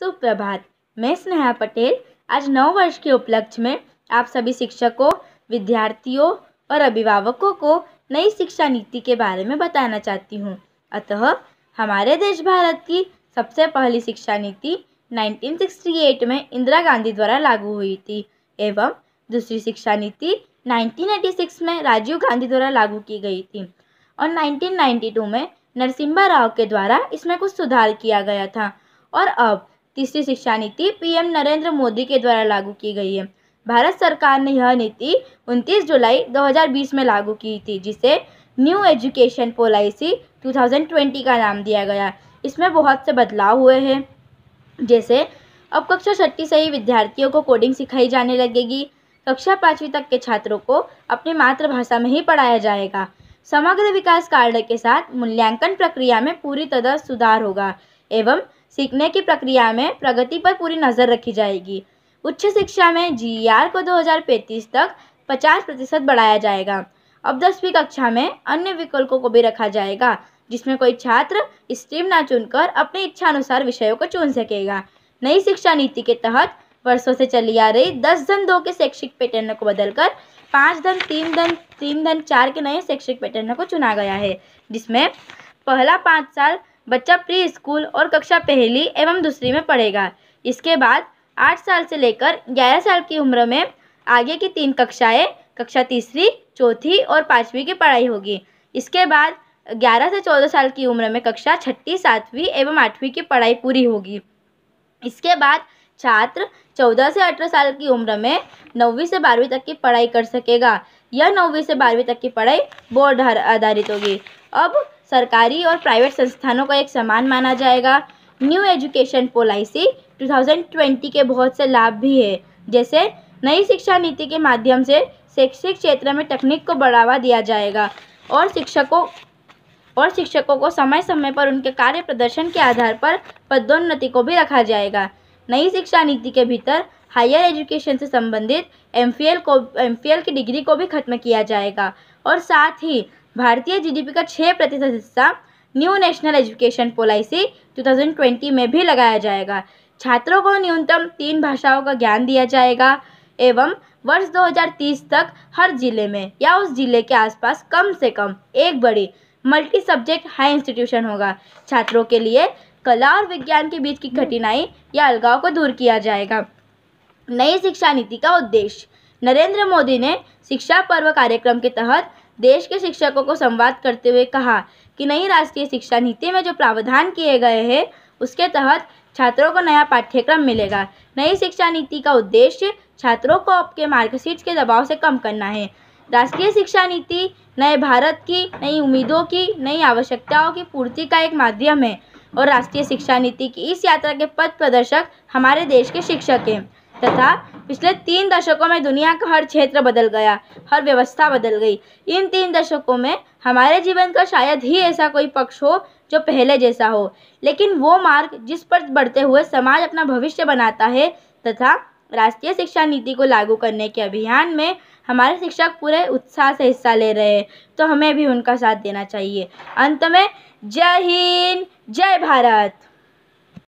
सुप्रभात। मैं स्नेहा पटेल आज 9 वर्ष के उपलक्ष्य में आप सभी शिक्षकों, विद्यार्थियों और अभिभावकों को नई शिक्षा नीति के बारे में बताना चाहती हूँ। अतः हमारे देश भारत की सबसे पहली शिक्षा नीति 1968 में इंदिरा गांधी द्वारा लागू हुई थी एवं दूसरी शिक्षा नीति 1986 में राजीव गांधी द्वारा लागू की गई थी और 1992 में नरसिम्हा राव के द्वारा इसमें कुछ सुधार किया गया था और अब तीसरी शिक्षा नीति पीएम नरेंद्र मोदी के द्वारा लागू की गई है। भारत सरकार ने यह नीति 29 जुलाई 2020 में लागू की थी, जिसे न्यू एजुकेशन पॉलिसी 2020 का नाम दिया गया। इसमें बहुत से बदलाव हुए हैं, जैसे अब कक्षा 6 से ही विद्यार्थियों को कोडिंग सिखाई जाने लगेगी। कक्षा 5वीं तक के छात्रों को अपनी मातृभाषा में ही पढ़ाया जाएगा। समग्र विकास कार्य के साथ मूल्यांकन प्रक्रिया में पूरी तरह सुधार होगा एवं सीखने की प्रक्रिया में प्रगति पर पूरी नज़र रखी जाएगी। उच्च शिक्षा में जीईआर को 2035 तक 50% बढ़ाया जाएगा। अब 10वीं कक्षा में अन्य विकल्पों को भी रखा जाएगा, जिसमें कोई छात्र स्ट्रीम ना चुनकर अपनी इच्छा अनुसार विषयों को चुन सकेगा। नई शिक्षा नीति के तहत वर्षों से चली आ रही 10-2 के शैक्षिक पैटर्न को बदलकर 5-3-3-4 के नए शैक्षिक पैटर्न को चुना गया है, जिसमें पहला 5 साल बच्चा प्री स्कूल और कक्षा 1 एवं 2 में पढ़ेगा। इसके बाद 8 साल से लेकर 11 साल की उम्र में आगे की 3 कक्षाएं कक्षा 3, 4 और 5वीं की पढ़ाई होगी। इसके बाद 11 से 14 साल की उम्र में कक्षा 6, 7वीं एवं 8वीं की पढ़ाई पूरी होगी। इसके बाद छात्र 14 से 18 साल की उम्र में 9वीं से 12वीं तक की पढ़ाई कर सकेगा। यह 9वीं से 12वीं तक की पढ़ाई बोर्ड आधारित होगी। अब सरकारी और प्राइवेट संस्थानों को एक समान माना जाएगा। न्यू एजुकेशन पॉलिसी 2020 के बहुत से लाभ भी है, जैसे नई शिक्षा नीति के माध्यम से शैक्षिक क्षेत्र में तकनीक को बढ़ावा दिया जाएगा और शिक्षकों को समय समय पर उनके कार्य प्रदर्शन के आधार पर पदोन्नति को भी रखा जाएगा। नई शिक्षा नीति के भीतर हायर एजुकेशन से संबंधित एमफिल की डिग्री को भी खत्म किया जाएगा और साथ ही भारतीय जीडीपी का 6% हिस्सा न्यू नेशनल एजुकेशन पॉलिसी 2020 में भी लगाया जाएगा। छात्रों को न्यूनतम 3 भाषाओं का ज्ञान दिया जाएगा एवं वर्ष 2030 तक हर जिले में या उस जिले के आसपास कम से कम एक बड़ी मल्टी सब्जेक्ट हाई इंस्टीट्यूशन होगा। छात्रों के लिए कला और विज्ञान के बीच की कठिनाई या अलगाव को दूर किया जाएगा। नई शिक्षा नीति का उद्देश्य। नरेंद्र मोदी ने शिक्षा पर्व कार्यक्रम के तहत देश के शिक्षकों को संवाद करते हुए कहा कि नई राष्ट्रीय शिक्षा नीति में जो प्रावधान किए गए हैं उसके तहत छात्रों को नया पाठ्यक्रम मिलेगा। नई शिक्षा नीति का उद्देश्य छात्रों को आपके मार्कशीट के दबाव से कम करना है। राष्ट्रीय शिक्षा नीति नए भारत की नई उम्मीदों की नई आवश्यकताओं की पूर्ति का एक माध्यम है और राष्ट्रीय शिक्षा नीति की इस यात्रा के पथ प्रदर्शक हमारे देश के शिक्षक हैं तथा पिछले 3 दशकों में दुनिया का हर क्षेत्र बदल गया, हर व्यवस्था बदल गई। इन 3 दशकों में हमारे जीवन का शायद ही ऐसा कोई पक्ष हो जो पहले जैसा हो, लेकिन वो मार्ग जिस पर बढ़ते हुए समाज अपना भविष्य बनाता है तथा राष्ट्रीय शिक्षा नीति को लागू करने के अभियान में हमारे शिक्षक पूरे उत्साह से हिस्सा ले रहे हैं, तो हमें भी उनका साथ देना चाहिए। अंत में जय हिंद, जय भारत।